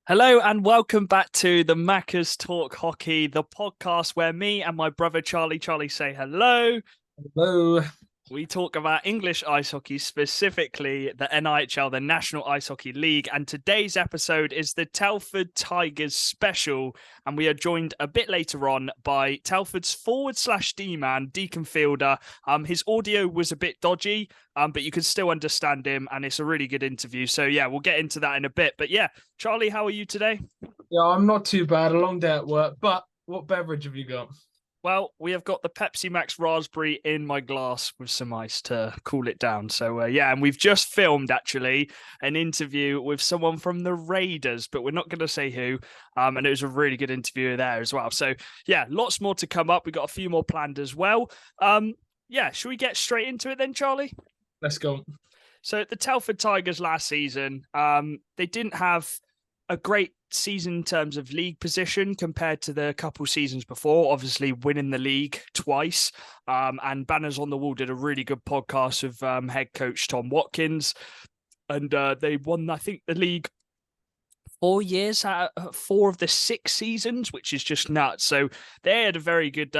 Hello and welcome back to the Maccas Talk Hockey, the podcast where me and my brother Charlie say hello. Hello. We talk about English ice hockey, specifically the NIHL, the National Ice Hockey League. And today's episode is the Telford Tigers special. And we are joined a bit later on by Telford's forward/D-man, Deacon Fielder. His audio was a bit dodgy, but you can still understand him. And it's a really good interview. So, yeah, we'll get into that in a bit. But yeah, Charlie, how are you today? Yeah, I'm not too bad. A long day at work, but what beverage have you got? Well, we have got the Pepsi Max Raspberry in my glass with some ice to cool it down. So, yeah, and we've just filmed actually an interview with someone from the Raiders, but we're not going to say who. And it was a really good interview there as well. So, yeah, lots more to come up. We've got a few more planned as well. Yeah, should we get straight into it then, Charlie? Let's go. So, the Telford Tigers last season, they didn't have a great season in terms of league position compared to the couple seasons before, obviously winning the league twice. And Banners on the Wall did a really good podcast with head coach Tom Watkins. And they won, I think, the league 4 years out of 4 of the 6 seasons, which is just nuts. So they had a very good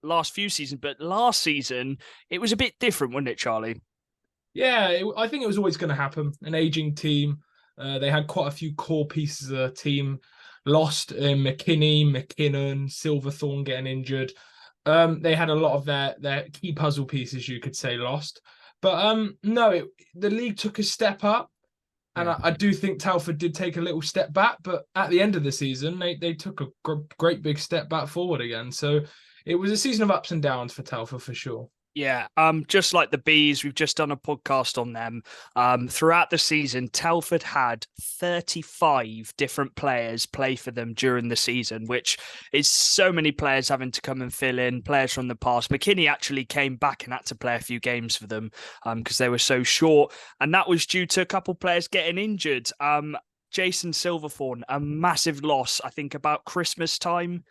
last few seasons. But last season, it was a bit different, wasn't it, Charlie? Yeah, I think it was always going to happen. An aging team. They had quite a few core pieces of the team lost in McKinney, McKinnon, Silverthorne getting injured. They had a lot of their key puzzle pieces, you could say, lost. But no, the league took a step up. And I do think Telford did take a little step back. But at the end of the season, they took a great big step back forward again. So it was a season of ups and downs for Telford for sure. Yeah, just like the Bees, we've just done a podcast on them. Throughout the season, Telford had 35 different players play for them during the season, which is so many players having to come and fill in, players from the past. McKinney actually came back and had to play a few games for them because they were so short. And that was due to a couple players getting injured. Jason Silverthorne, a massive loss, I think about Christmas time.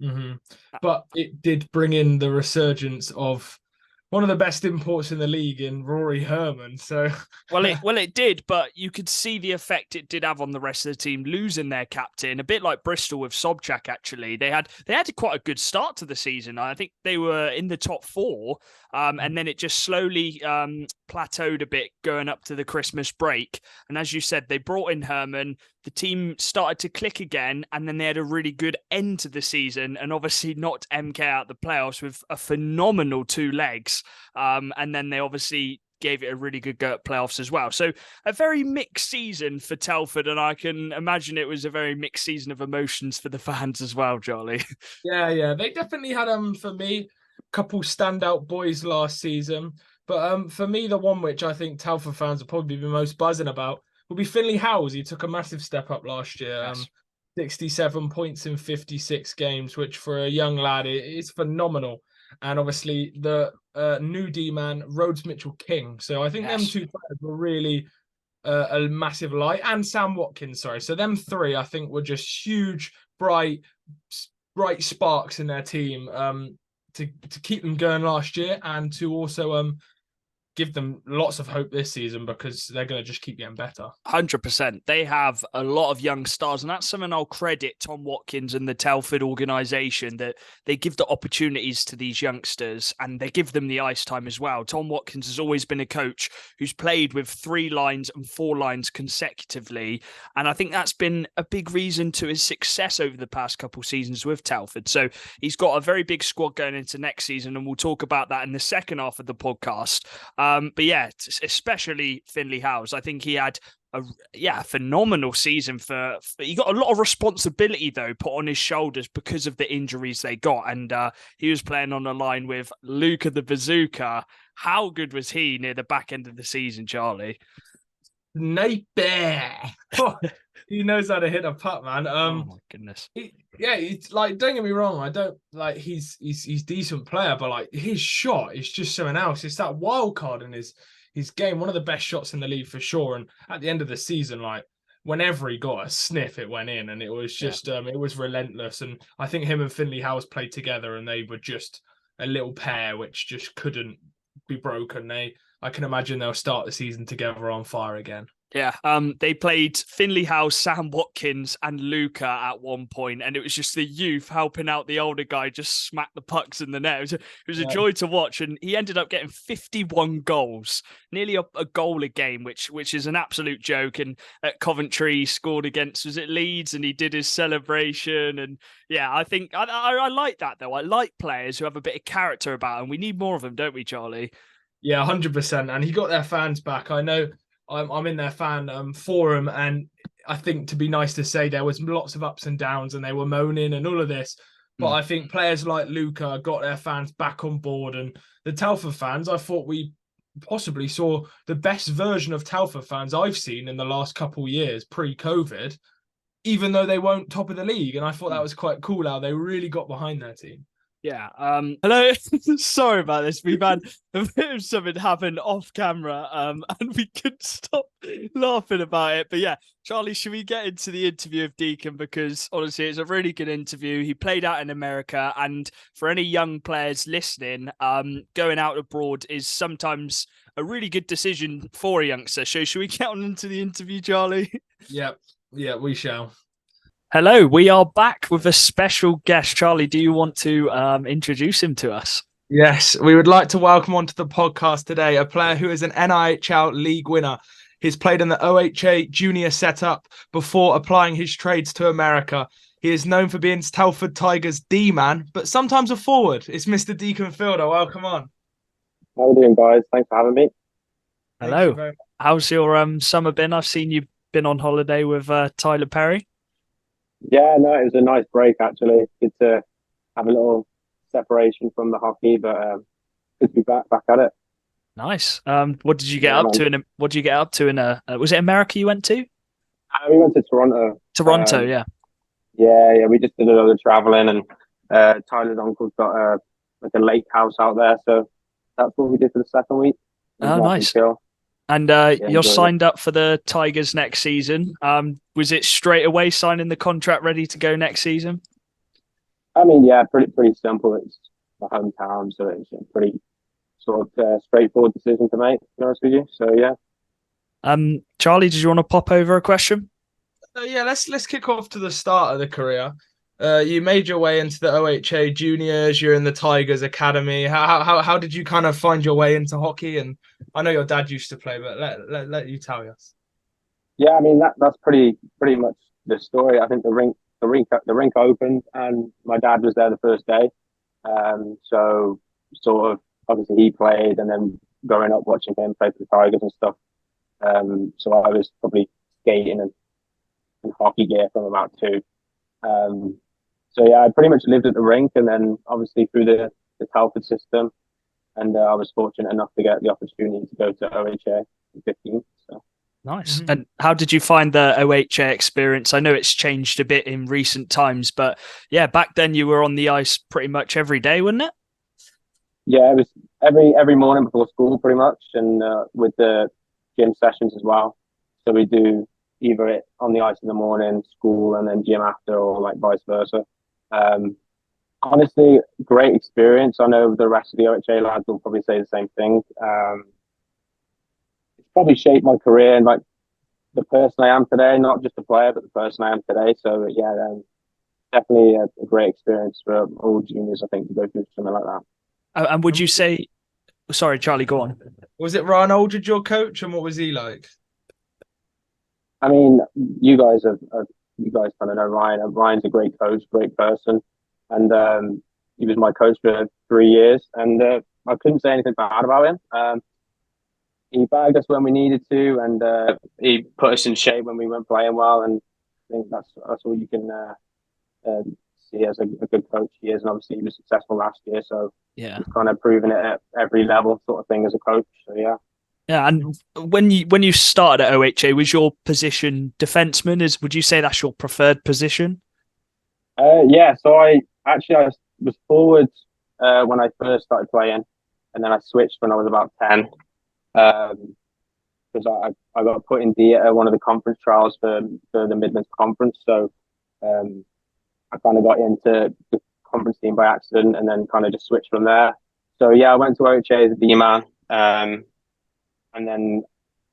Mm-hmm. But it did bring in the resurgence of one of the best imports in the league in Rory Herman. So Well, it did, but you could see the effect it did have on the rest of the team, losing their captain, a bit like Bristol with Sobchak. Actually, they had quite a good start to the season. I think they were in the top four, and then it just slowly plateaued a bit going up to the Christmas break. And as you said, they brought in Herman. The team started to click again, and then they had a really good end to the season, and obviously knocked MK out the playoffs with a phenomenal 2 legs. And then they obviously gave it a really good go at playoffs as well. So a very mixed season for Telford, and I can imagine it was a very mixed season of emotions for the fans as well, Charlie. yeah, they definitely had for me a couple standout boys last season. But for me, the one which I think Telford fans will probably be most buzzing about will be Finley Howes. He took a massive step up last year. Yes. 67 points in 56 games, which for a young lad is phenomenal. And obviously the new D-man, Rhodes Mitchell-King. So I think them Yes. two players were really a massive light. And Sam Watkins, sorry. So them three, I think, were just huge, bright sparks in their team to keep them going last year and to also give them lots of hope this season because they're going to just keep getting better. 100%. They have a lot of young stars, and that's something I'll credit Tom Watkins and the Telford organisation, that they give the opportunities to these youngsters and they give them the ice time as well. Tom Watkins has always been a coach who's played with 3 lines and 4 lines consecutively, and I think that's been a big reason to his success over the past couple seasons with Telford. So he's got a very big squad going into next season, and we'll talk about that in the second half of the podcast. But yeah, especially Finley Howes. I think he had a phenomenal season he got a lot of responsibility though put on his shoulders because of the injuries they got, and he was playing on a line with Luca the Bazooka. How good was he near the back end of the season, Charlie? Napier. He knows how to hit a putt, man. Oh my goodness. It's like, don't get me wrong, I don't like he's decent player, but like his shot is just something else. It's that wild card in his game, one of the best shots in the league for sure. And at the end of the season, like whenever he got a sniff, it went in, and it was just it was relentless. And I think him and Finley Howes played together, and they were just a little pair which just couldn't be broken. I can imagine they'll start the season together on fire again. Yeah, they played Finley House, Sam Watkins, and Luca at one point, and it was just the youth helping out the older guy just smack the pucks in the net. It was a joy to watch, and he ended up getting 51 goals, nearly a goal a game, which is an absolute joke. And at Coventry, he scored against, was it Leeds, and he did his celebration. And yeah, I think I like that though. I like players who have a bit of character about them. We need more of them, don't we, Charlie? Yeah, 100%. And he got their fans back. I know I'm in their fan forum, and I think, to be nice to say, there was lots of ups and downs, and they were moaning and all of this. But I think players like Luca got their fans back on board, and the Telford fans, I thought we possibly saw the best version of Telford fans I've seen in the last couple of years pre-COVID, even though they weren't top of the league. And I thought that was quite cool how they really got behind their team. Yeah. Hello. Sorry about this. We've had a bit of something happen off camera, and we couldn't stop laughing about it. But yeah, Charlie, should we get into the interview of Deacon? Because honestly, it's a really good interview. He played out in America, and for any young players listening, going out abroad is sometimes a really good decision for a youngster. So should we get on into the interview, Charlie? Yeah, we shall. Hello, we are back with a special guest. Charlie, do you want to introduce him to us? Yes, we would like to welcome onto the podcast today a player who is an NIHL league winner. He's played in the OHA junior setup before applying his trades to America. He is known for being Telford Tigers D-man, but sometimes a forward. It's Mr. Deacon Fielder. Welcome on. How are you doing, guys? Thanks for having me. Hello. How's your summer been? I've seen you've been on holiday with Tyler Perry. Yeah, no, it was a nice break, actually. Good to have a little separation from the hockey, but good to be back at it. Nice. What did you get up to? What did you get up to in was it America you went to? We went to Toronto. Toronto, yeah. Yeah. We just did a lot of traveling, and Tyler's uncle's got a lake house out there, so that's what we did for the second week. Oh, nice. And you're signed up for the Tigers next season. Was it straight away signing the contract, ready to go next season? I mean, yeah, pretty simple. It's my hometown, so it's a pretty sort of straightforward decision to make, to be honest with you. So yeah. Charlie, did you want to pop over a question? Yeah, let's kick off to the start of the career. You made your way into the OHA juniors. You're in the Tigers Academy. How did you kind of find your way into hockey? And I know your dad used to play, but let you tell us. Yeah, I mean that's pretty much the story. I think the rink opened, and my dad was there the first day. So sort of obviously he played, and then growing up watching him play for the Tigers and stuff. So I was probably skating and in hockey gear from about 2. So yeah, I pretty much lived at the rink, and then obviously through the Telford system, and I was fortunate enough to get the opportunity to go to OHA in 15. So nice. Mm-hmm. And how did you find the OHA experience? I know it's changed a bit in recent times, but yeah, back then you were on the ice pretty much every day, wasn't it? Yeah, it was every morning before school, pretty much, and with the gym sessions as well. So we do either it on the ice in the morning, school, and then gym after, or like vice versa. Honestly, great experience. I know the rest of the OHA lads will probably say the same thing. It's probably shaped my career and like the person I am today, not just a player, but the person I am today. So yeah, definitely a great experience for all juniors, I think, to go through something like that. And would you say, sorry, Charlie, go on. Was it Ryan Aldridge your coach, and what was he like? I mean, you guys kind of know Ryan. Ryan's a great coach, great person, and he was my coach for 3 years, and I couldn't say anything bad about him. He bagged us when we needed to, and he put us in shape when we weren't playing well, and I think that's all you can see as a good coach he is. And obviously he was successful last year, so yeah, he's kind of proven it at every level, sort of thing, as a coach. So yeah. Yeah, and when you started at OHA, was your position defenseman? Would you say that's your preferred position? Yeah, so I was forward when I first started playing, and then I switched when I was about 10, because I got put in D at one of the conference trials for the Midlands Conference. So I kind of got into the conference team by accident, and then kind of just switched from there. So yeah, I went to OHA as a D-man. And then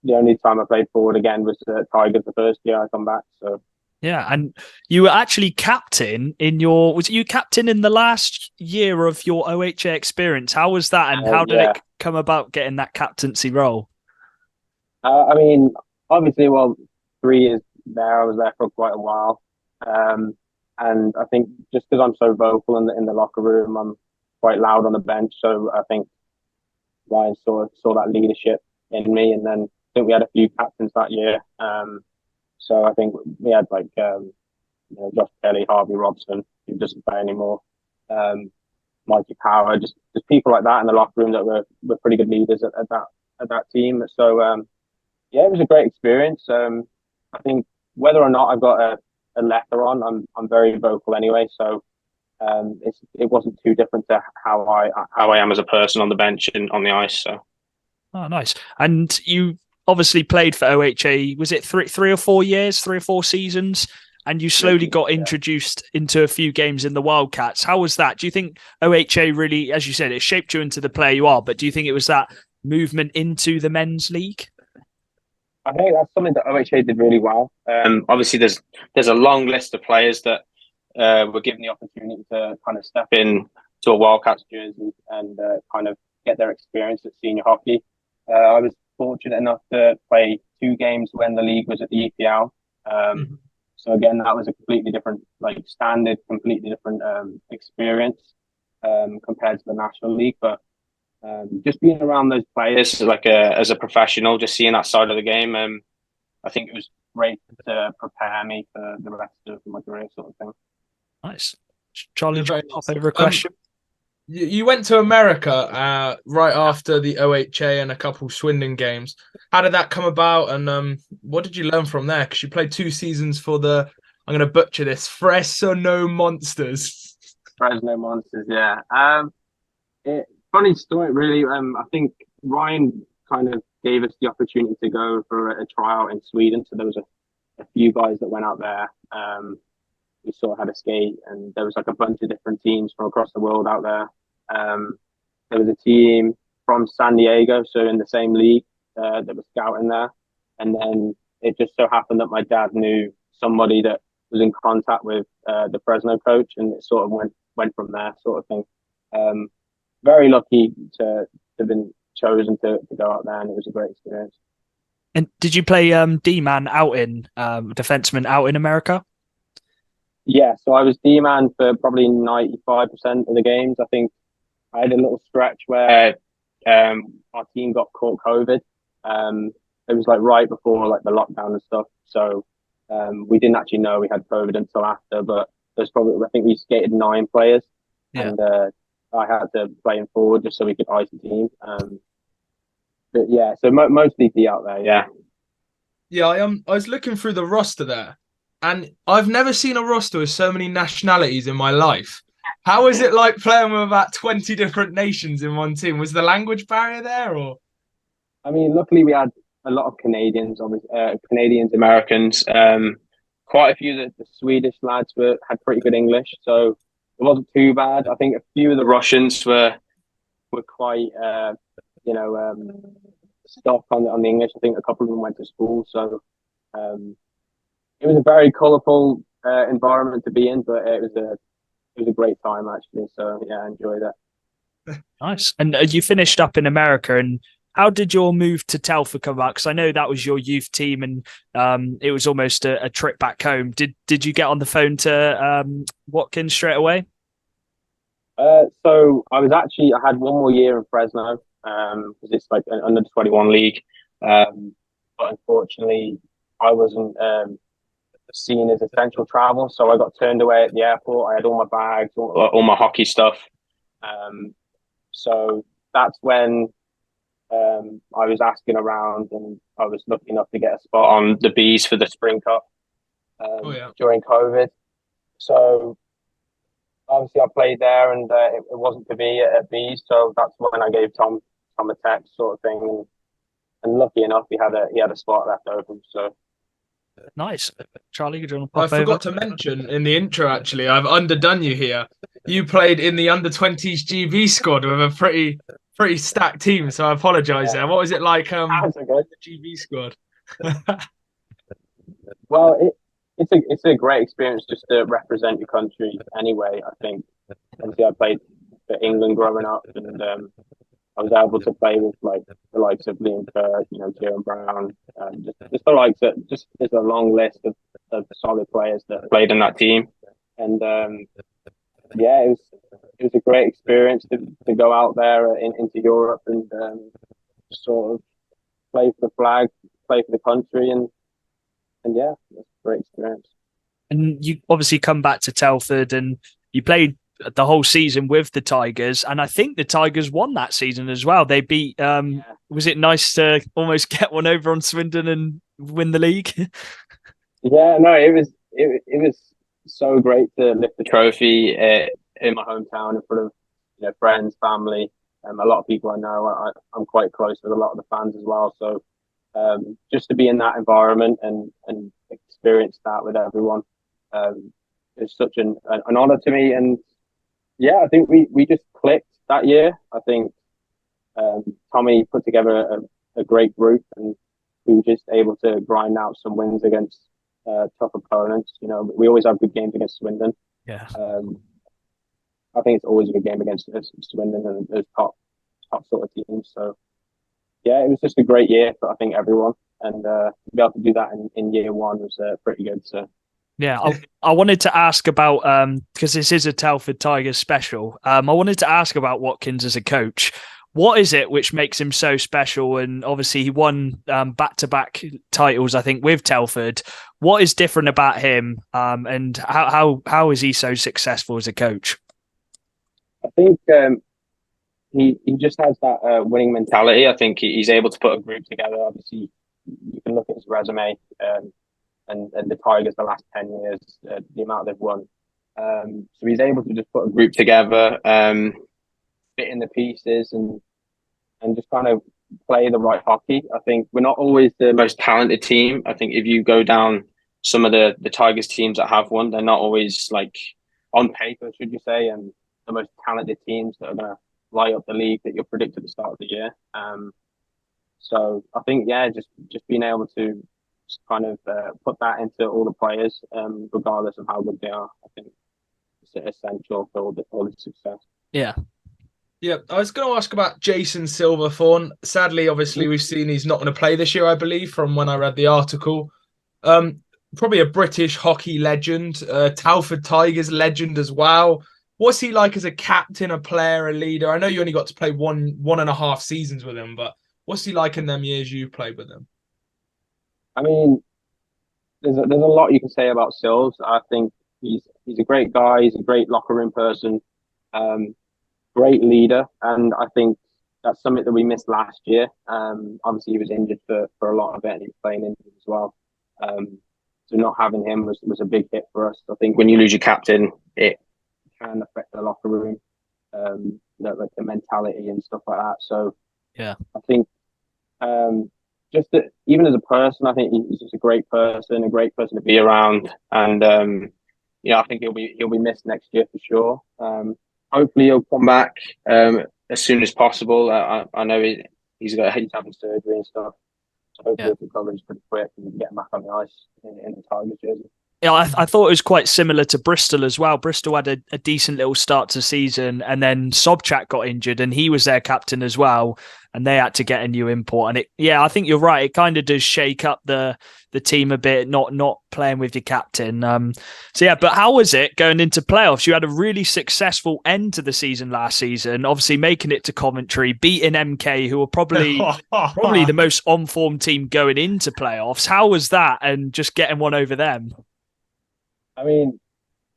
the only time I played forward again was Tigers the first year I come back. So Yeah, and you were actually captain was you captain in the last year of your OHA experience? How was that, and how did yeah. it come about getting that captaincy role? I mean, obviously, well, 3 years there, I was there for quite a while. And I think just because I'm so vocal in the locker room, I'm quite loud on the bench. So I think Ryan saw that leadership in me, and then I think we had a few captains that year. So I think we had like Josh Kelly, Harvey Robson, who doesn't play anymore, Mikey Power, just people like that in the locker room that were pretty good leaders at that team. So yeah, it was a great experience. I think whether or not I've got a letter on, I'm very vocal anyway. So it wasn't too different to how I am as a person on the bench and on the ice. So. Oh, nice. And you obviously played for OHA. Was it 3 or 4 years, 3 or 4 seasons? And you slowly got introduced into a few games in the Wildcats. How was that? Do you think OHA really, as you said, it shaped you into the player you are, but do you think it was that movement into the men's league? I think that's something that OHA did really well. Obviously, there's a long list of players that were given the opportunity to kind of step in to a Wildcats jersey and kind of get their experience at senior hockey. I was fortunate enough to play 2 games when the league was at the EPL. So again, that was a completely different, standard, completely different experience compared to the National League. But just being around those players, as a professional, just seeing that side of the game, I think it was great to prepare me for the rest of my career, sort of thing. Nice. Charlie, pop over a question. You went to America right after the OHA and a couple Swindon games. How did that come about, and what did you learn from there? Because you played 2 seasons for I'm going to butcher this, Fresno Monsters. Fresno Monsters, yeah. Funny story, really. I think Ryan kind of gave us the opportunity to go for a tryout in Sweden. So there was a few guys that went out there. We saw how to skate, and there was a bunch of different teams from across the world out there. There was a team from San Diego, so in the same league, that was scouting there. And then it just so happened that my dad knew somebody that was in contact with the Fresno coach, and it sort of went from there, sort of thing. Very lucky to have been chosen to go out there, and it was a great experience. And did you play D-man defenseman out in America? Yeah, so I was D-man for probably 95% of the games. I think I had a little stretch where our team got caught COVID. It was right before the lockdown and stuff. So we didn't actually know we had COVID until after, but there's I think we skated 9 players, and I had to play him forward just so we could ice the team. But yeah, so mostly D out there, yeah. Yeah, I was looking through the roster there, and I've never seen a roster with so many nationalities in my life. How is it like playing with about 20 different nations in one team? Was the language barrier there, or? I mean, luckily we had a lot of Canadians, Canadians, Americans. Quite a few of the Swedish lads had pretty good English, so it wasn't too bad. I think a few of the Russians were quite, stuck on the English. I think a couple of them went to school, so it was a very colourful environment to be in, but it was a great time actually. So yeah, I enjoyed it. Nice. And you finished up in America, and how did your move to Telford come about? Because I know that was your youth team, and it was almost a trip back home. Did you get on the phone to Watkins straight away? So I had one more year in Fresno because it's an under 21 league, but unfortunately I wasn't seen as essential travel, so I got turned away at the airport. I had all my bags, all my hockey stuff. So that's when I was asking around, and I was lucky enough to get a spot on the Bees for the Spring Cup during COVID. So obviously I played there, and it wasn't to be at Bees, so that's when I gave Tom a text, sort of thing, and lucky enough he had a spot left open. So nice. Charlie, do you want to pop I forgot to mention in the intro, actually, I've underdone you here. You played in the under-20s GB squad with a pretty stacked team, so I apologise there. What was it like That's okay. the GB squad? Well, it's a great experience just to represent your country anyway. I think obviously I played for England growing up, and I was able to play with like the likes of Liam Kerr, Kieran Brown, just the likes of just there's a long list of solid players that played in that team, and yeah, it was a great experience to go out there into Europe and sort of play for the flag, play for the country, and yeah, it's a great experience. And you obviously come back to Telford and you played the whole season with the Tigers, and I think the Tigers won that season as well. They beat. Was it nice to almost get one over on Swindon and win the league? Yeah, no, it was so great to lift the trophy in my hometown in front of friends, family, a lot of people I know. I'm quite close with a lot of the fans as well, so just to be in that environment and experience that with everyone is such an honor to me. And yeah, I think we just clicked that year. I think Tommy put together a great group, and we were just able to grind out some wins against tough opponents. We always have good games against Swindon. Yeah. I think it's always a good game against Swindon and those top sort of teams. So yeah, it was just a great year for I think everyone, and to be able to do that in year one was pretty good. So. Yeah, I wanted to ask about because this is a Telford Tigers special. I wanted to ask about Watkins as a coach. What is it which makes him so special? And obviously, he won back-to-back titles, I think, with Telford. What is different about him, and how is he so successful as a coach? I think he just has that winning mentality. I think he's able to put a group together. Obviously, you can look at his resume. And the Tigers the last 10 years, the amount they've won. So he's able to just put a group together, fit in the pieces and just kind of play the right hockey. I think we're not always the most talented team. I think if you go down some of the Tigers teams that have won, they're not always like on paper, should you say, and the most talented teams that are going to light up the league that you'll predict at the start of the year. So I think, yeah, just being able to kind of put that into all the players, regardless of how good they are. I think it's essential for all the success. Yeah. Yeah, I was going to ask about Jason Silverthorne. Sadly, obviously, we've seen he's not going to play this year, I believe, from when I read the article. Probably a British hockey legend, Telford Tigers legend as well. What's he like as a captain, a player, a leader? I know you only got to play one and a half seasons with him, but what's he like in them years you played with him? I mean, there's a lot you can say about Sills. I think he's a great guy. He's a great locker room person, great leader, and I think that's something that we missed last year. Obviously, he was injured for a lot of it, and he was playing injured as well. So not having him was a big hit for us. I think when you lose your captain, it can affect the locker room, like the mentality and stuff like that. So yeah, I think. Just that, even as a person, I think he's just a great person to be around, and I think he'll be missed next year for sure. Hopefully, he'll come back as soon as possible. I know he's having surgery and stuff, so hopefully he'll recover pretty quick and get back on the ice in the Tigers jersey. Yeah, I thought it was quite similar to Bristol as well. Bristol had a decent little start to season, and then Sobchak got injured, and he was their captain as well, and they had to get a new import. And I think you're right. It kind of does shake up the team a bit, not playing with your captain. But how was it going into playoffs? You had a really successful end to the season last season, obviously making it to Coventry, beating MK, who were probably the most on-form team going into playoffs. How was that, and just getting one over them? I mean,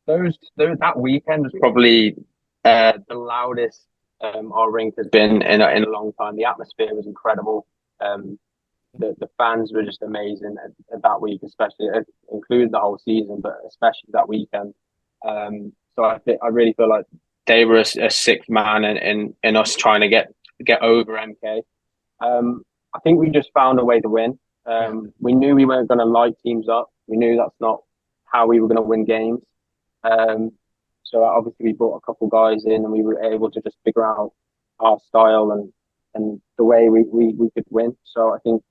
that weekend was probably the loudest our rink has been in a long time. The atmosphere was incredible. The fans were just amazing at that week, especially. It included the whole season, but especially that weekend. So I really feel like they were a sixth man in us trying to get over MK. I think we just found a way to win. We knew we weren't going to light teams up. We knew that's not how we were going to win games. So obviously we brought a couple guys in, and we were able to just figure out our style and the way we could win. So I think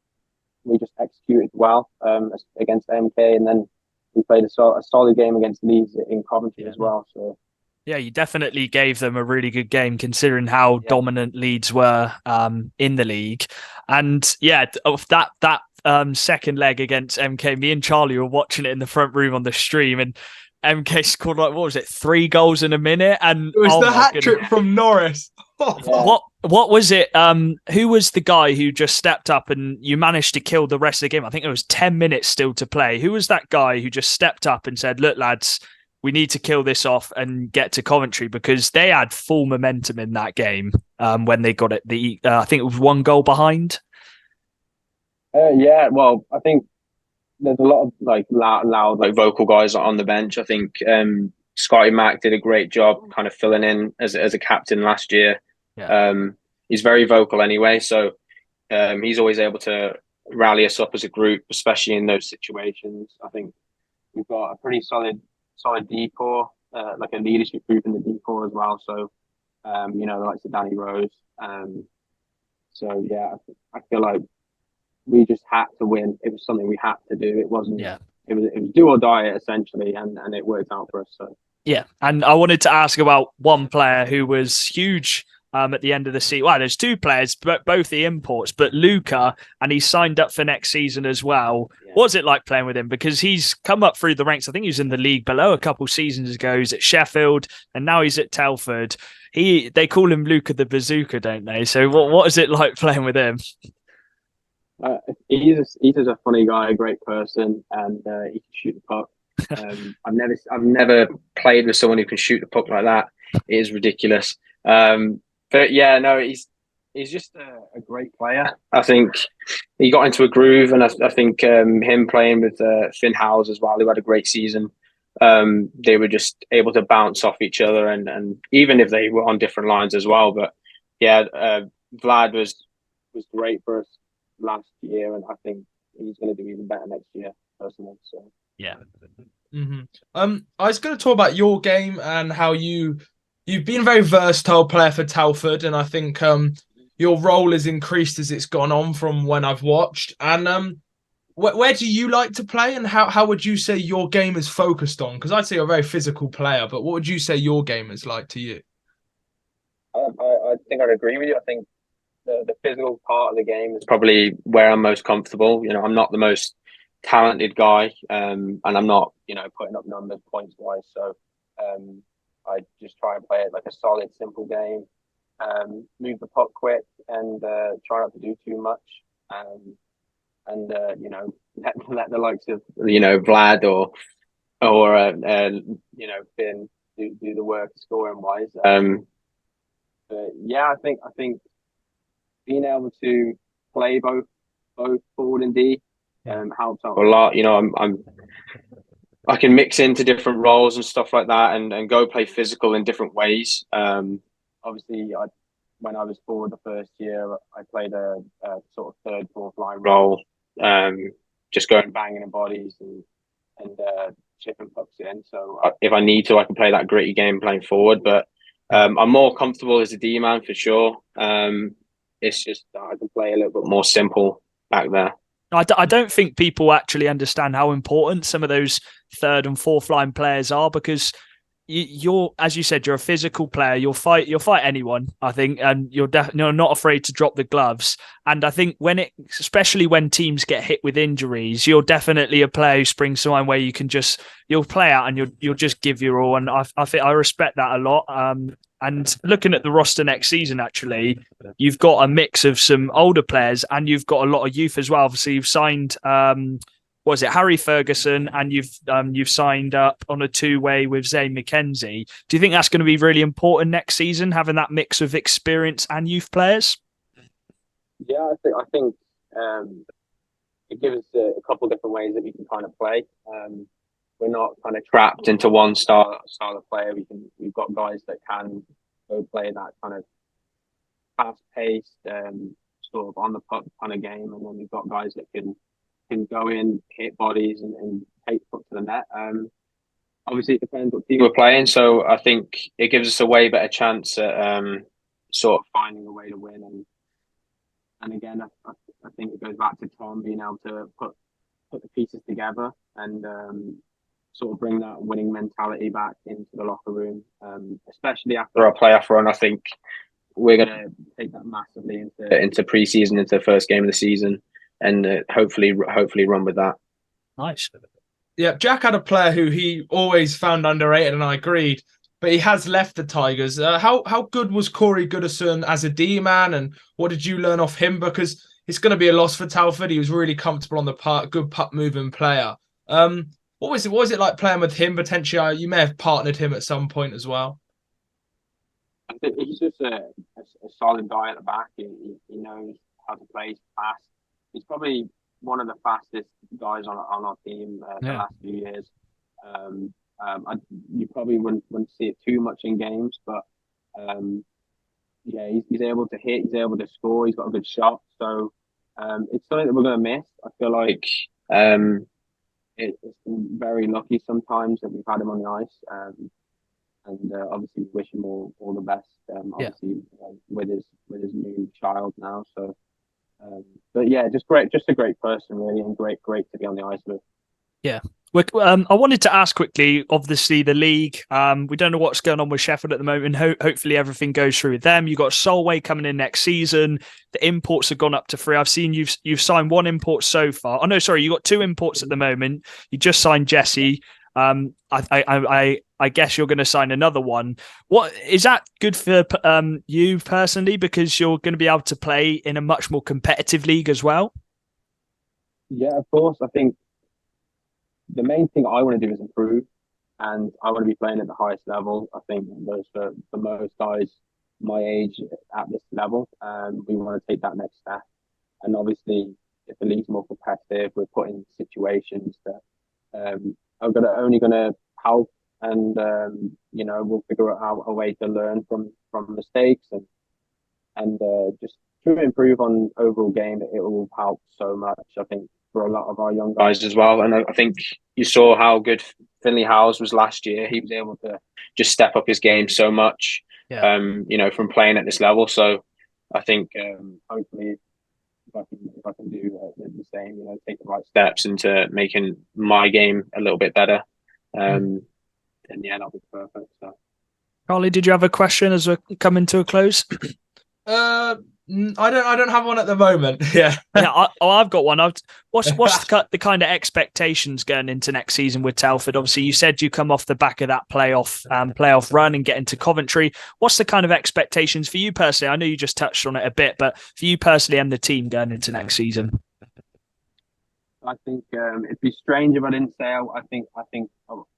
we just executed well against MK, and then we played a solid game against Leeds in Coventry as well. So yeah, you definitely gave them a really good game considering how dominant Leeds were in the league. And yeah, of that second leg against MK, me and Charlie were watching it in the front room on the stream, and MK scored like, what was it, 3 goals in a minute? And it was the hat trick from Norris. What was it? Who was the guy who just stepped up and you managed to kill the rest of the game? I think it was 10 minutes still to play. Who was that guy who just stepped up and said, "Look, lads, we need to kill this off and get to Coventry," because they had full momentum in that game when they got it. I think it was 1 goal behind. Yeah, well, I think there's a lot of loud vocal guys on the bench. I think Scotty Mack did a great job kind of filling in as a captain last year. Yeah. He's very vocal anyway, so he's always able to rally us up as a group, especially in those situations. I think we've got a pretty solid decor, like a leadership group in the decor as well. So the likes of Danny Rose. So yeah, I feel like we just had to win. It was something we had to do. It wasn't. Yeah. It was do or die essentially, and it worked out for us. So yeah, and I wanted to ask about one player who was huge at the end of the season. Well, there's 2 players, but both the imports, but Luca, and he's signed up for next season as well. Yeah. What's it like playing with him? Because he's come up through the ranks. I think he was in the league below a couple seasons ago. He's at Sheffield, and now he's at Telford. They call him Luca the Bazooka, don't they? So what is it like playing with him? He's just a funny guy, a great person, and he can shoot the puck. I've never played with someone who can shoot the puck like that. It is ridiculous. But yeah, no, he's just a great player. I think he got into a groove, and I think him playing with Finn Howes as well, who had a great season. They were just able to bounce off each other, and even if they were on different lines as well. But yeah, Vlad was great for us last year, and I think he's going to do even better next year, personally. So yeah. Mm-hmm. I was going to talk about your game and how you've been a very versatile player for Telford, and I think your role has increased as it's gone on from when I've watched. And where do you like to play, and how would you say your game is focused on? Because I'd say you're a very physical player, but what would you say your game is like to you? I think I'd agree with you. I think the physical part of the game is probably where I'm most comfortable. I'm not the most talented guy, and I'm not, putting up numbers points wise. So I just try and play it like a solid, simple game. Move the puck quick and try not to do too much. And let the likes of Vlad or Finn do the work scoring wise. But yeah, I think being able to play both forward and D helps out a lot. I can mix into different roles and stuff like that, and go play physical in different ways. Obviously, when I was forward the first year, I played a sort of third, fourth line role, just going banging in bodies and chipping pucks in. So if I need to, I can play that gritty game playing forward. But I'm more comfortable as a D man for sure. It's just that I can play a little bit more simple back there. I don't think people actually understand how important some of those third and fourth line players are, because you're, as you said, you're a physical player. You'll fight anyone, I think, and you're not afraid to drop the gloves. And I think especially when teams get hit with injuries, you're definitely a player who springs to mind where you'll play out and you'll just give your all. And I think I respect that a lot. And looking at the roster next season, actually, you've got a mix of some older players and you've got a lot of youth as well. Obviously, you've signed, Harry Ferguson, and you've signed up on a 2-way with Zane McKenzie. Do you think that's going to be really important next season, having that mix of experience and youth players? Yeah, I think it gives us a couple of different ways that we can kind of play. We're not kind of trapped into one style of player. We've got guys that can go play that kind of fast-paced, sort of on the puck kind of game, and then we've got guys that can go in, hit bodies, and take puck to the net. Obviously, it depends what team we're playing. So I think it gives us a way better chance at sort of finding a way to win. And again, I think it goes back to Tom being able to put the pieces together and sort of bring that winning mentality back into the locker room, especially after our playoff run. I think we're going to take that massively into pre-season, into the first game of the season, and hopefully run with that. Nice. Yeah, Jack had a player who he always found underrated, and I agreed, but he has left the Tigers. How good was Corey Goodison as a D-man, and what did you learn off him? Because it's going to be a loss for Telford. He was really comfortable on the park, good puck-moving player. What was it like playing with him? Potentially, you may have partnered him at some point as well. I think he's just a solid guy at the back. He knows how to play fast. He's probably one of the fastest guys on our team the last few years. You probably wouldn't see it too much in games, but he's able to hit. He's able to score. He's got a good shot. So it's something that we're going to miss. I feel like it's been very lucky sometimes that we've had him on the ice. And obviously wish him all the best. Obviously with his new child now. So, but yeah, just a great person really, and great to be on the ice with. Yeah. I wanted to ask quickly, obviously the league, we don't know what's going on with Sheffield at the moment. Hopefully everything goes through with them. You've got Solway coming in next season. The imports have gone up to 3. I've seen you've signed 1 import so far. Oh no, sorry, you got 2 imports at the moment. You just signed Jesse. I guess you're going to sign another one. What is that good for you personally, because you're going to be able to play in a much more competitive league as well? Yeah, of course. I think the main thing I want to do is improve, and I want to be playing at the highest level. I think those for most guys my age at this level, we want to take that next step. And obviously, if the league's more competitive, we're put in situations that are only going to help, and we'll figure out a way to learn from mistakes and just to improve on overall game. It will help so much, I think, for a lot of our young guys as well. And I think you saw how good Finley Howes was last year. He was able to just step up his game so much, from playing at this level. So I think hopefully if I can do the same, take the right steps into making my game a little bit better, then yeah, that'll be perfect. So, Charlie, did you have a question as we're coming to a close? I don't have one at the moment. Yeah. I've got one. What's the kind of expectations going into next season with Telford? Obviously, you said you come off the back of that playoff run and get into Coventry. What's the kind of expectations for you personally? I know you just touched on it a bit, but for you personally and the team going into next season. I think it'd be strange if I didn't say I think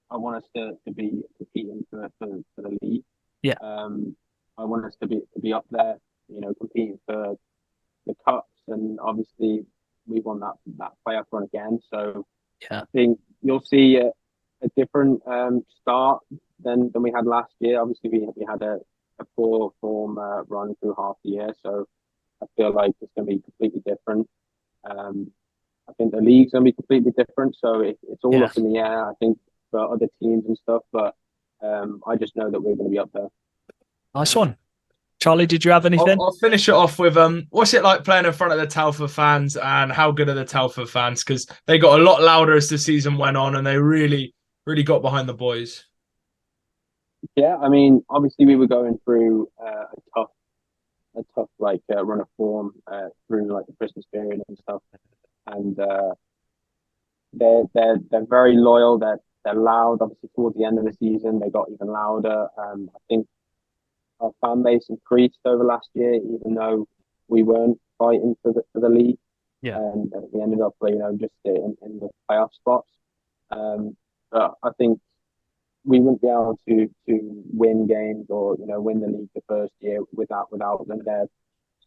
I want us to be competing for the league. Yeah. I want us to be up there, competing for the cups, and obviously we want that playoff run again. So yeah, I think you'll see a different start than we had last year. Obviously we had a poor form run through half the year, so I feel like it's going to be completely different. I think the league's going to be completely different, so it's all up in the air, I think, for other teams and stuff, but I just know that we're going to be up there. Nice one. Charlie, did you have anything? I'll finish it off with what's it like playing in front of the Telford fans, and how good are the Telford fans? Because they got a lot louder as the season went on, and they really, really got behind the boys. Yeah, I mean, obviously we were going through a tough run of form through the Christmas period and stuff, and they're very loyal. They're loud. Obviously, towards the end of the season, they got even louder. I think our fan base increased over last year, even though we weren't fighting for the league. Yeah, and we ended up, just in the playoff spots. But I think we wouldn't be able to win games or win the league the first year without them. They're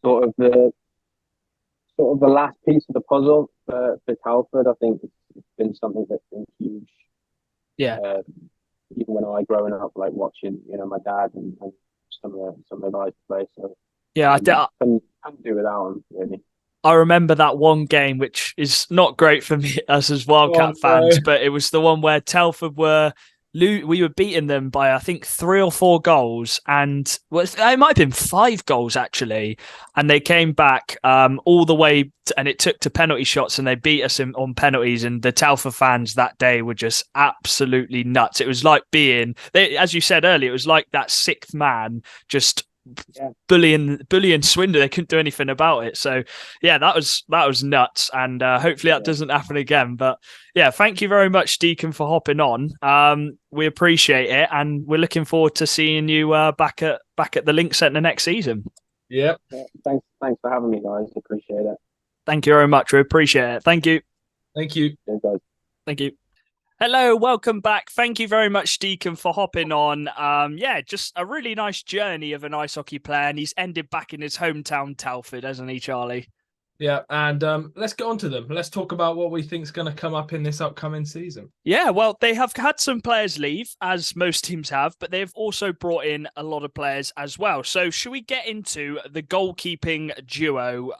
sort of the last piece of the puzzle for Telford. I think it's been something that's been huge. Yeah. Even when I growing up, watching my dad and some of the guys play. So yeah, I couldn't do without them really. I remember that one game, which is not great for us as Wildcat fans, but it was the one where Telford were We were beating them by, I think, 3 or 4 goals, and it might have been 5 goals actually. And they came back all the way, and it took to penalty shots, and they beat us on penalties. And the Telfer fans that day were just absolutely nuts. It was like as you said earlier, it was like that sixth man just bullying Swindon. They couldn't do anything about it. So yeah, that was nuts, and hopefully that doesn't happen again. But yeah, thank you very much, Deacon, for hopping on. We appreciate it, and we're looking forward to seeing you back at the Link Centre next season. Yeah. Thanks for having me, guys. Appreciate it. Thank you very much. We appreciate it. Thank you. Thank you. Guys. Thank you. Hello, welcome back. Thank you very much, Deacon, for hopping on. Just a really nice journey of an ice hockey player, and he's ended back in his hometown, Telford, hasn't he, Charlie? Yeah, and let's get on to them. Let's talk about what we think is going to come up in this upcoming season. Yeah, well, they have had some players leave, as most teams have, but they've also brought in a lot of players as well. So should we get into the goalkeeping duo,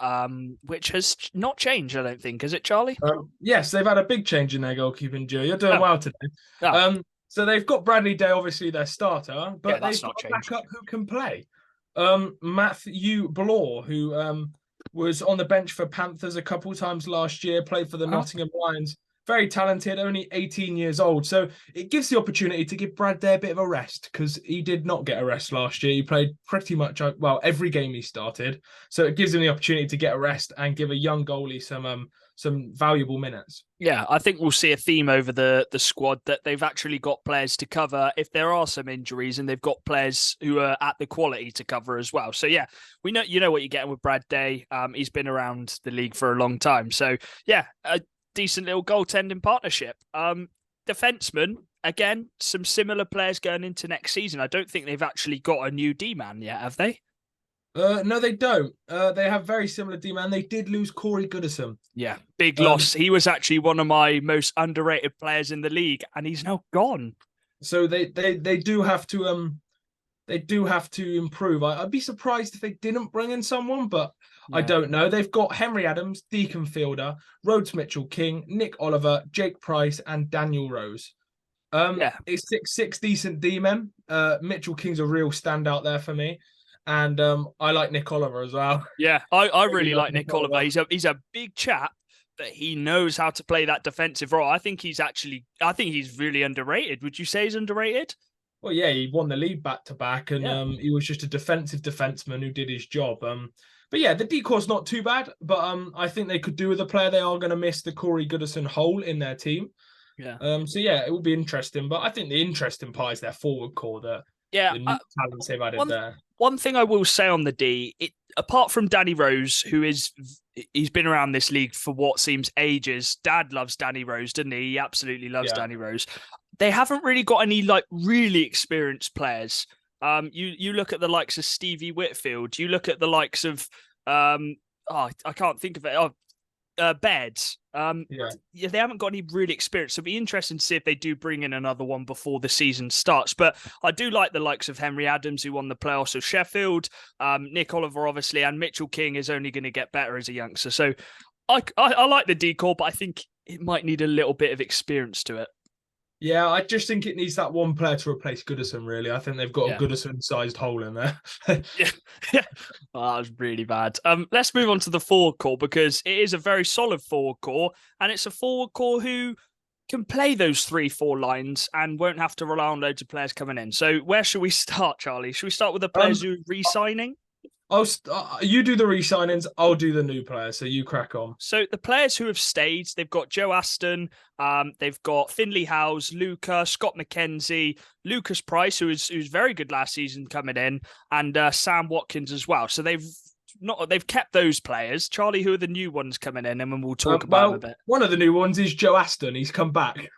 which has not changed, I don't think, has it, Charlie? Yes, they've had a big change in their goalkeeping duo. You're doing well today. Oh. So they've got Bradley Day, obviously their starter, but that's they've not got a changed. backup who can play. Matthew Blore, who was on the bench for Panthers a couple times last year, played for the Nottingham Lions. Very talented, only 18 years old. So it gives the opportunity to give Brad Day a bit of a rest, because he did not get a rest last year. He played pretty much, every game he started. So it gives him the opportunity to get a rest and give a young goalie some valuable minutes. Yeah, I think we'll see a theme over the squad, that they've actually got players to cover if there are some injuries, and they've got players who are at the quality to cover as well. So yeah, we know what you're getting with Brad Day. He's been around the league for a long time. So yeah, a decent little goaltending partnership. Defenseman, again, some similar players going into next season. I don't think they've actually got a new D-man yet, have they? No, they don't. They have very similar D-man. They did lose Corey Goodison. Yeah, big loss. He was actually one of my most underrated players in the league, and he's now gone. So they do have to improve. I'd be surprised if they didn't bring in someone, but yeah. I don't know. They've got Henry Adams, Deacon Fielder, Rhodes Mitchell-King, Nick Oliver, Jake Price, and Daniel Rose. It's six decent D-men. Mitchell-King's a real standout there for me. And I like Nick Oliver as well. Yeah, I really like Nick Oliver. He's a big chap, but he knows how to play that defensive role. I think he's really underrated. Would you say he's underrated? Well, yeah, he won the league back-to-back, and he was just a defensive defenseman who did his job. But yeah, the decore's not too bad, but I think they could do with a player. They are going to miss the Corey Goodison hole in their team. Yeah. So yeah, it will be interesting. But I think the interesting part is their forward core, the new talents they've added there. One thing I will say on the D, apart from Danny Rose, he's been around this league for what seems ages. Dad loves Danny Rose, doesn't he? He absolutely loves Danny Rose. They haven't really got any really experienced players. You look at the likes of Stevie Whitfield. You look at the likes of I can't think of it. Beds. They haven't got any really experience. So it'll be interesting to see if they do bring in another one before the season starts. But I do like the likes of Henry Adams, who won the playoffs of Sheffield, Nick Oliver, obviously, and Mitchell-King is only going to get better as a youngster. So I like the decor, but I think it might need a little bit of experience to it. Yeah, I just think it needs that one player to replace Goodison, really. I think they've got a Goodison-sized hole in there. Yeah. Oh, that was really bad. Let's move on to the forward core, because it is a very solid forward core, and it's a forward core who can play those 3-4 lines and won't have to rely on loads of players coming in. So where should we start, Charlie? Should we start with the players who are re-signing? You do the re-signings, I'll do the new players, so you crack on. So the players who have stayed, they've got Joe Aston, they've got Finley Howes, Luca, Scott McKenzie, Lucas Price, who was very good last season coming in, and Sam Watkins as well. So they've kept those players. Charlie, who are the new ones coming in, and then we'll talk about them a bit. One of the new ones is Joe Aston. He's come back.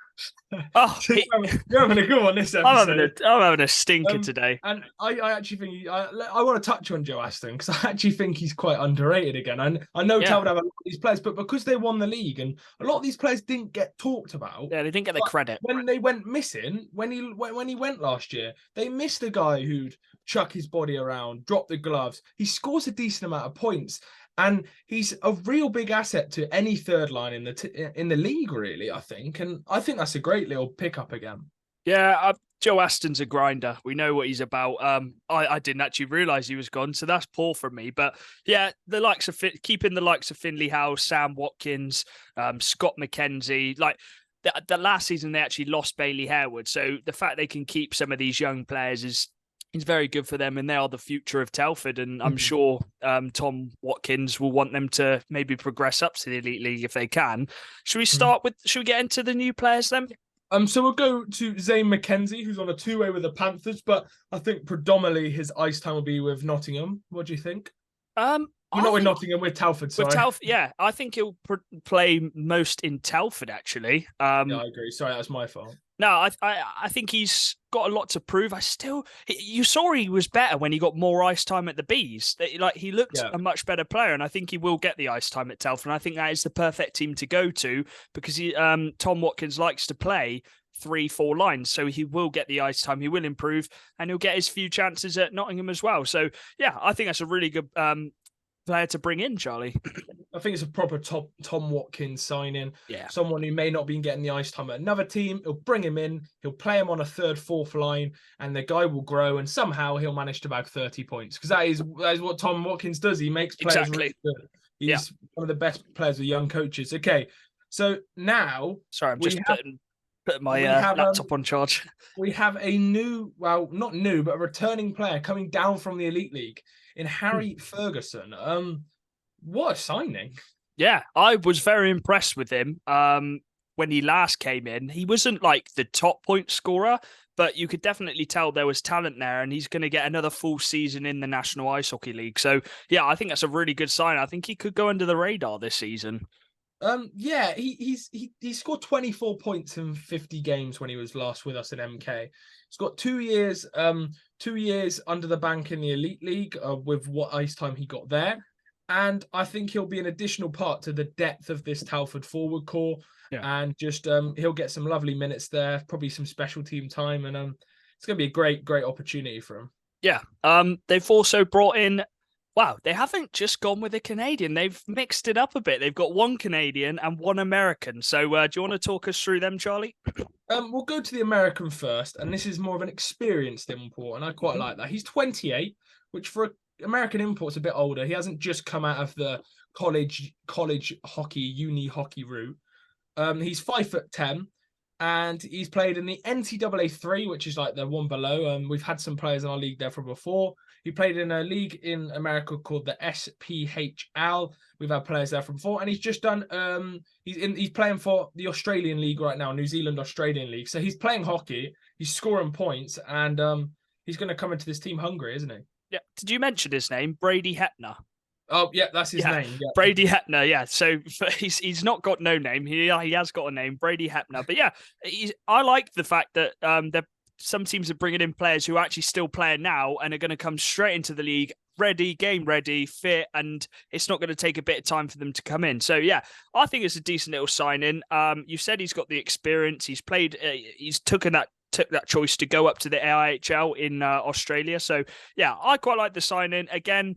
Oh, you're having a good one this episode. I'm having a stinker today. And I actually think I want to touch on Joe Aston, because I actually think he's quite underrated again. And I know Tel would have a lot of these players, but because they won the league and a lot of these players didn't get talked about. Yeah, they didn't get the credit. When they went missing, when he went last year, they missed a guy who'd chuck his body around, drop the gloves. He scores a decent amount of points. And he's a real big asset to any third line in the league, really, I think. And I think that's a great little pickup again. Yeah, Joe Aston's a grinder. We know what he's about. I didn't actually realise he was gone, so that's poor from me. But yeah, the likes of keeping the likes of Finley Howe, Sam Watkins, Scott McKenzie, like the last season they actually lost Bailey Harewood. So the fact they can keep some of these young players is very good for them, and they are the future of Telford. And I'm sure Tom Watkins will want them to maybe progress up to the Elite League if they can. Should we start with? Should we get into the new players then? So we'll go to Zane McKenzie, who's on a two-way with the Panthers, but I think predominantly his ice time will be with Nottingham. What do you think? Not with Nottingham, with Telford. Sorry. With Telford, yeah, I think he'll play most in Telford. Actually, yeah, I agree. Sorry, that's my fault. No, I think he's got a lot to prove. You saw he was better when he got more ice time at the Bees. Like he looked a much better player, and I think he will get the ice time at Telford. And I think that is the perfect team to go to because Tom Watkins likes to play 3-4 lines, so he will get the ice time. He will improve, and he'll get his few chances at Nottingham as well. So yeah, I think that's a really good player to bring in, Charlie. I think it's a proper Tom Watkins signing. Yeah. Someone who may not be getting the ice time at another team. He'll bring him in. He'll play him on a third, fourth line, and the guy will grow. And somehow he'll manage to bag 30 points because that is what Tom Watkins does. He makes players really good. He's one of the best players with young coaches. Okay, so now sorry, I'm just putting my laptop on charge. We have a new, well, not new, but a returning player coming down from the Elite League in Harry Ferguson. What a signing. Yeah, I was very impressed with him when he last came in. He wasn't like the top point scorer, but you could definitely tell there was talent there, and he's going to get another full season in the National Ice Hockey League. So, yeah, I think that's a really good sign. I think he could go under the radar this season. Yeah, he scored 24 points in 50 games when he was last with us in MK. He's got 2 years under the bank in the Elite League with what ice time he got there. And I think he'll be an additional part to the depth of this Telford forward core. Yeah. And just he'll get some lovely minutes there, probably some special team time. And it's going to be a great opportunity for him. Yeah. They've also brought in, wow, they haven't just gone with a Canadian. They've mixed it up a bit. They've got one Canadian and one American. So do you want to talk us through them, Charlie? We'll go to the American first. And this is more of an experienced import. And I quite like that. He's 28, which for American import's a bit older. He hasn't just come out of the college hockey, uni hockey route. He's 5'10", and he's played in the NCAA 3, which is like the one below. We've had some players in our league there from before. He played in a league in America called the SPHL. We've had players there from before, and he's just done. He's playing for the Australian League right now, New Zealand Australian League. So he's playing hockey. He's scoring points, and he's going to come into this team hungry, isn't he? Yeah. Did you mention his name, Brady Hepner? Oh, yeah, that's his name. Yeah. Brady Hepner, yeah. So he's not got no name. He has got a name, Brady Hepner. But yeah, I like the fact that some teams are bringing in players who are actually still playing now and are going to come straight into the league, game ready, fit, and it's not going to take a bit of time for them to come in. So yeah, I think it's a decent little sign-in. You said he's got the experience. He's played. He's took that choice to go up to the AIHL in Australia. So yeah, I quite like the sign-in. Again,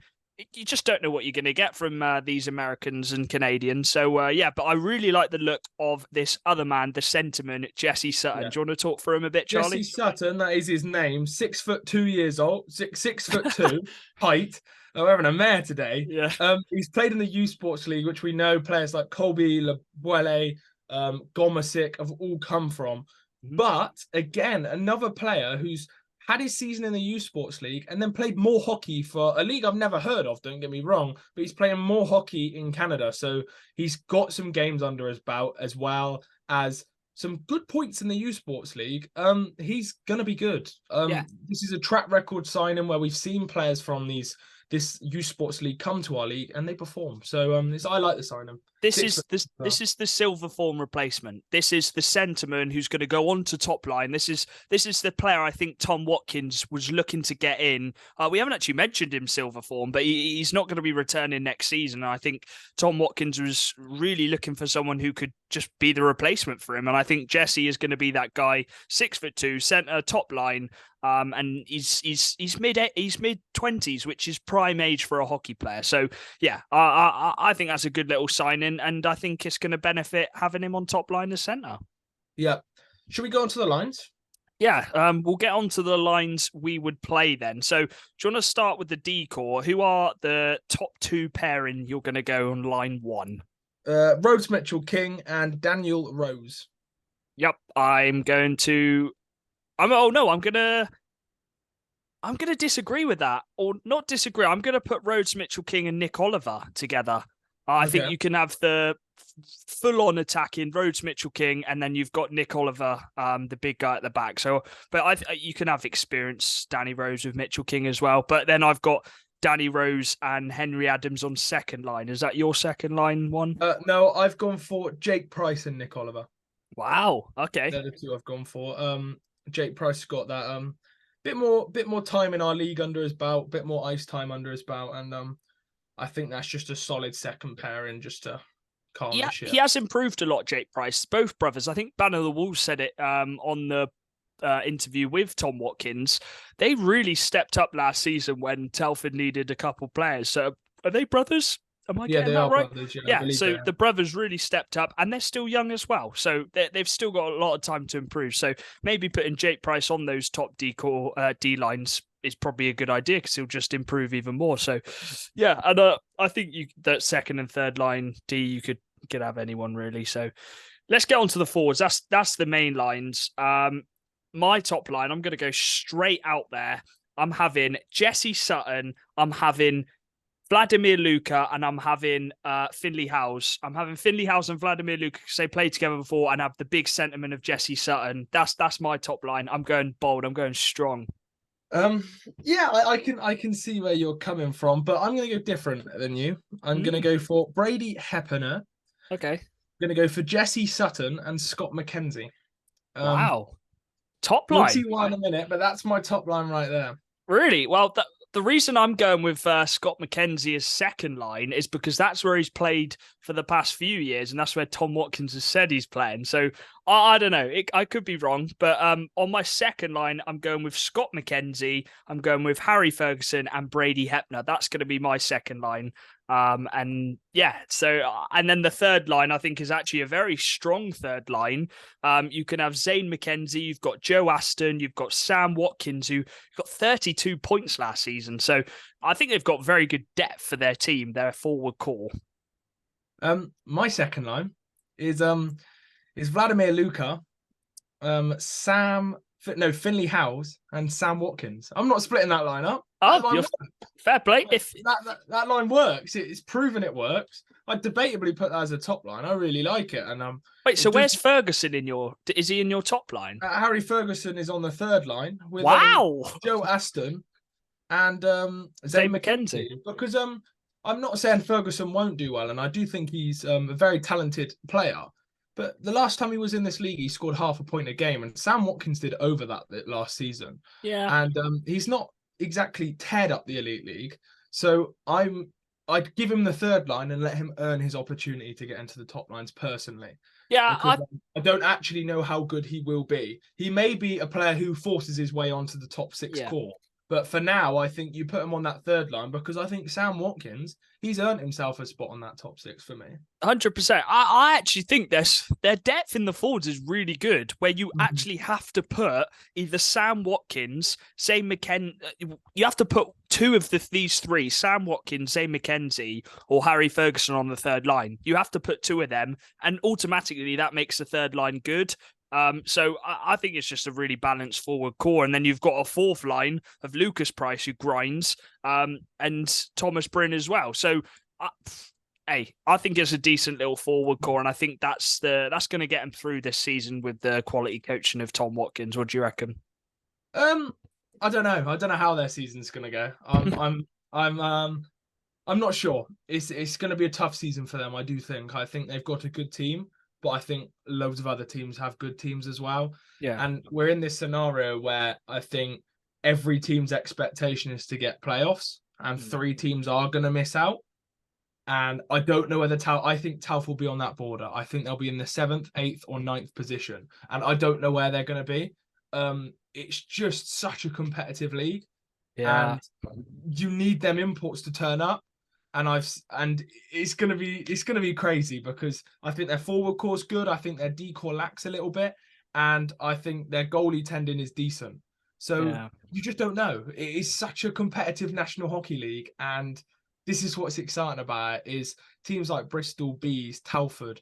you just don't know what you're going to get from these Americans and Canadians. So, yeah, but I really like the look of this other man, the centerman, Jesse Sutton. Yeah. Do you want to talk for him a bit, Charlie? Jesse Sutton, that is his name. 6'2" years old, 6'2" height. Oh, we're having a mare today. Yeah. He's played in the U Sports League, which we know players like Colby, Labuele, Gomasic have all come from. Mm-hmm. But again, another player who's had his season in the U Sports League and then played more hockey for a league I've never heard of, don't get me wrong, but he's playing more hockey in Canada. So he's got some games under his belt as well as some good points in the U Sports League. He's going to be good. This is a track record signing where we've seen players from this U Sports League come to our league and they perform. So I like the signing. This is the silver form replacement. This is the centerman who's going to go on to top line. This is the player I think Tom Watkins was looking to get in. We haven't actually mentioned him silver form, but he's not going to be returning next season. And I think Tom Watkins was really looking for someone who could just be the replacement for him. And I think Jesse is going to be that guy, 6'2", center, top line. And he's mid 20s, which is prime age for a hockey player. So yeah, I think that's a good little sign-in, and I think it's going to benefit having him on top line as centre. Yeah. Should we go on to the lines? Yeah, we'll get on to the lines we would play then. So, do you want to start with the decor? Who are the top two pairing you're going to go on line one? Rhodes Mitchell-King and Daniel Rose. Yep, I'm going to. I'm gonna disagree with that, or not disagree. I'm gonna put Rhodes Mitchell-King and Nick Oliver together. I think you can have the full-on attacking Rhodes Mitchell-King, and then you've got Nick Oliver, the big guy at the back. So, but you can have experience Danny Rose with Mitchell-King as well. But then I've got Danny Rose and Henry Adams on second line. Is that your second line one? No, I've gone for Jake Price and Nick Oliver. Wow. Okay. They're the two I've gone for. Jake Price got that bit more time in our league under his belt, bit more ice time under his belt, and I think that's just a solid second pairing just to calm the ship. He has improved a lot, Jake Price. Both brothers. I think Banner of the Wolves said it on the interview with Tom Watkins. They really stepped up last season when Telford needed a couple players. So are they brothers? Am I getting that right? Brothers, yeah. So the brothers really stepped up, and they're still young as well. So they've still got a lot of time to improve. So maybe putting Jake Price on those top D lines is probably a good idea because he'll just improve even more. So yeah, and I think that second and third line D you could have anyone really. So let's get on to the forwards. That's the main lines. My top line, I'm going to go straight out there. I'm having Jesse Sutton. I'm having Vladimir Luka, and I'm having Finley Howes. I'm having Finley Howes and Vladimir Luka because they played together before, and have the big sentiment of Jesse Sutton. That's my top line. I'm going bold. I'm going strong. Yeah, I can see where you're coming from, but I'm going to go different than you. I'm going to go for Brady Heppener. Okay. I'm going to go for Jesse Sutton and Scott McKenzie. Wow. Top line. We'll see why in a minute, but that's my top line right there. Really? Well, the reason I'm going with Scott McKenzie as second line is because that's where he's played for the past few years, and that's where Tom Watkins has said he's playing. So I don't know. I could be wrong, but on my second line, I'm going with Scott McKenzie. I'm going with Harry Ferguson and Brady Hepner. That's going to be my second line. And yeah, so and then the third line I think is actually a very strong third line. You can have Zane McKenzie, you've got Joe Aston, you've got Sam Watkins, who got 32 points last season. So I think they've got very good depth for their team, their forward core. My second line is Vladimir Luka, Finley Howes and Sam Watkins. I'm not splitting that line up. Oh, fair play. If that line works, it's proven it works. I'd debatably put that as a top line. I really like it. And wait, so where's Ferguson in your? Is he in your top line? Harry Ferguson is on the third line with Joe Aston and Zane McKenzie. Because I'm not saying Ferguson won't do well, and I do think he's a very talented player. But the last time he was in this league, he scored half a point a game, and Sam Watkins did over that last season. Yeah, and he's not exactly teared up the Elite League. So I'd give him the third line and let him earn his opportunity to get into the top lines personally. Yeah, I don't actually know how good he will be. He may be a player who forces his way onto the top six core. But for now, I think you put him on that third line because I think Sam Watkins, he's earned himself a spot on that top six for me. 100%. I actually think their depth in the forwards is really good, where you actually have to put either Sam Watkins, Zane McKenzie. You have to put two of these three, Sam Watkins, Zane McKenzie, or Harry Ferguson on the third line. You have to put two of them, and automatically that makes the third line good. So I think it's just a really balanced forward core. And then you've got a fourth line of Lucas Price, who grinds, and Thomas Bryn as well. So, I think it's a decent little forward core. And I think that's going to get him through this season with the quality coaching of Tom Watkins. What do you reckon? I don't know. I don't know how their season's going to go. I'm not sure. It's going to be a tough season for them. I do think. I think they've got a good team. But I think loads of other teams have good teams as well. Yeah. And we're in this scenario where I think every team's expectation is to get playoffs, and three teams are going to miss out. And I don't know whether I think Telf will be on that border. I think they'll be in the 7th, 8th or 9th position. And I don't know where they're going to be. It's just such a competitive league. Yeah. And you need them imports to turn up. And it's gonna be crazy because I think their forward core's good. I think their D core lacks a little bit, and I think their goalie tendon is decent. So Yeah. you just don't know. It is such a competitive National Hockey League, and this is what's exciting about it, is teams like Bristol, Bees, Telford,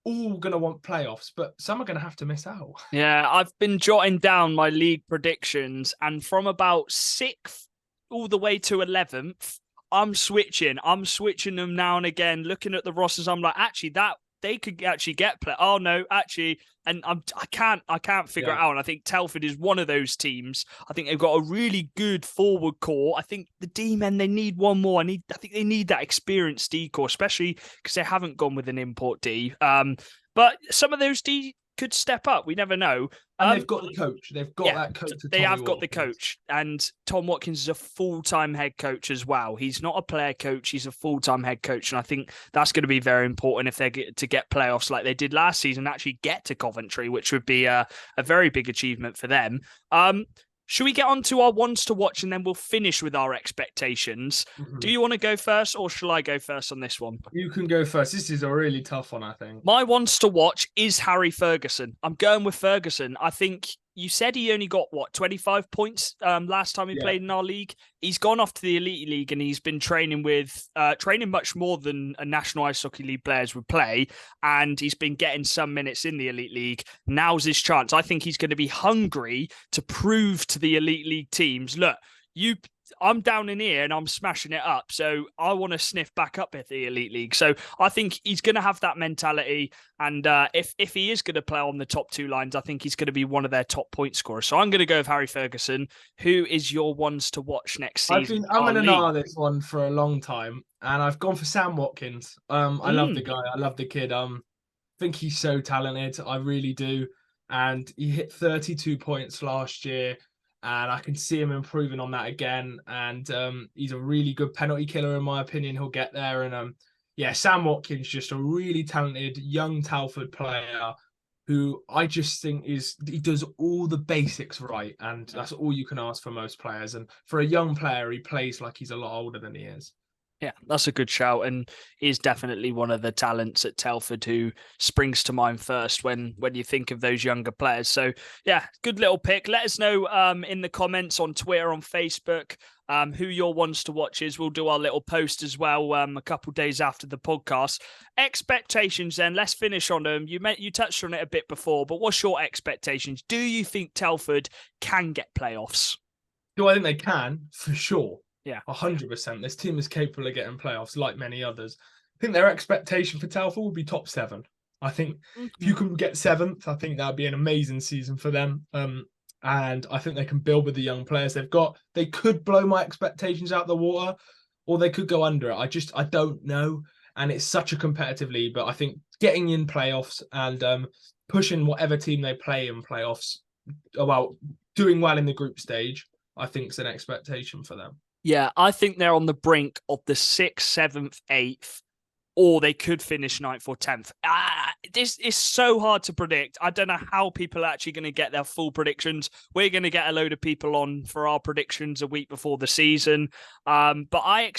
all going to want playoffs, but some are going to have to miss out. Yeah, I've been jotting down my league predictions, and from about 6th all the way to 11th, I'm switching. I'm switching them now and again, looking at the rosters. I'm like, actually, that they could actually get play. Oh no, actually, and I can't figure it out. And I think Telford is one of those teams. I think they've got a really good forward core. I think the D men, they need one more. I think they need that experienced D core, especially because they haven't gone with an import D. But some of those D could step up. We never know. And they've got the coach. They've got that coach. They have got the coach. And Tom Watkins is a full-time head coach as well. He's not a player coach. He's a full-time head coach. And I think that's going to be very important if they get to get playoffs like they did last season, actually get to Coventry, which would be a very big achievement for them. Should we get on to our ones to watch and then we'll finish with our expectations? Mm-hmm. Do you want to go first or shall I go first on this one? You can go first. This is a really tough one, I think. My ones to watch is Harry Ferguson. I'm going with Ferguson. I think you said he only got, 25 points last time he played in our league. He's gone off to the Elite League and he's been training with, training much more than a National Ice Hockey League players would play. And he's been getting some minutes in the Elite League. Now's his chance. I think he's going to be hungry to prove to the Elite League teams, look, I'm down in here and I'm smashing it up. So I want to sniff back up at the Elite League. So I think he's going to have that mentality. And if he is going to play on the top two lines, I think he's going to be one of their top point scorers. So I'm going to go with Harry Ferguson. Who is your ones to watch next season? I'm going to know this one for a long time. And I've gone for Sam Watkins. I love the guy. I love the kid. I think he's so talented. I really do. And he hit 32 points last year. And I can see him improving on that again. And he's a really good penalty killer, in my opinion. He'll get there. And Sam Watkins, just a really talented young Telford player who I just think he does all the basics right. And that's all you can ask for most players. And for a young player, he plays like he's a lot older than he is. Yeah, that's a good shout, and is definitely one of the talents at Telford who springs to mind first when you think of those younger players. So yeah, good little pick. Let us know in the comments on Twitter, on Facebook, who your ones to watch is. We'll do our little post as well a couple days after the podcast. Expectations then, let's finish on them. You touched on it a bit before, but what's your expectations? Do you think Telford can get playoffs? Do I think they can? For sure. Yeah, 100%. This team is capable of getting playoffs, like many others. I think their expectation for Telford would be top 7. I think if you can get 7th, I think that would be an amazing season for them. And I think they can build with the young players they've got. They could blow my expectations out the water, or they could go under it. I don't know. And it's such a competitive league, but I think getting in playoffs and pushing whatever team they play in playoffs, doing well in the group stage, I think is an expectation for them. Yeah, I think they're on the brink of the 6th, 7th, 8th, or they could finish 9th or 10th. This is so hard to predict. I don't know how people are actually going to get their full predictions. We're going to get a load of people on for our predictions a week before the season. But I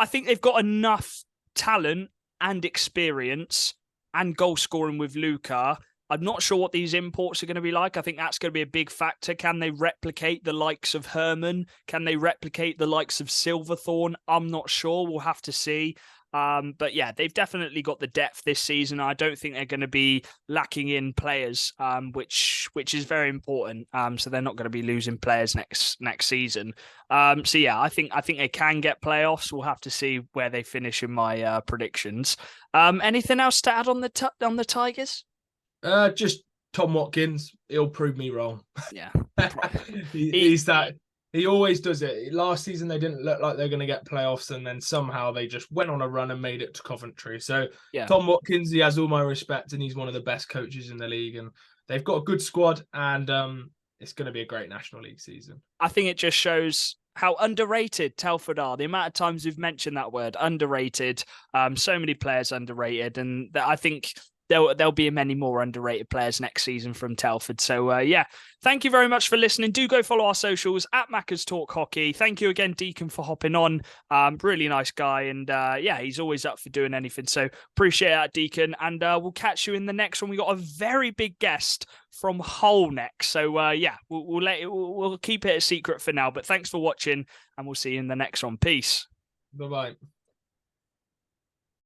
think they've got enough talent and experience and goal scoring with Luca. I'm not sure what these imports are going to be like. I think that's going to be a big factor. Can they replicate the likes of Herman? Can they replicate the likes of Silverthorne? I'm not sure. We'll have to see. But yeah, they've definitely got the depth this season. I don't think they're going to be lacking in players, which is very important. So they're not going to be losing players next season. So yeah, I think they can get playoffs. We'll have to see where they finish in my predictions. Anything else to add on the Tigers? Just Tom Watkins. He'll prove me wrong. Yeah, he's that. He always does it. Last season, they didn't look like they're going to get playoffs, and then somehow they just went on a run and made it to Coventry. So yeah. Tom Watkins, he has all my respect, and he's one of the best coaches in the league. And they've got a good squad, and it's going to be a great National League season. I think it just shows how underrated Telford are. The amount of times we've mentioned that word, underrated. So many players underrated, and I think there'll be many more underrated players next season from Telford. So yeah, thank you very much for listening. Do go follow our socials at Maccas Talk Hockey. Thank you again, Deacon, for hopping on. Really nice guy, and yeah, he's always up for doing anything. So appreciate that, Deacon, and we'll catch you in the next one. We got a very big guest from Hull next. So yeah, we'll keep it a secret for now. But thanks for watching, and we'll see you in the next one. Peace. Bye-bye.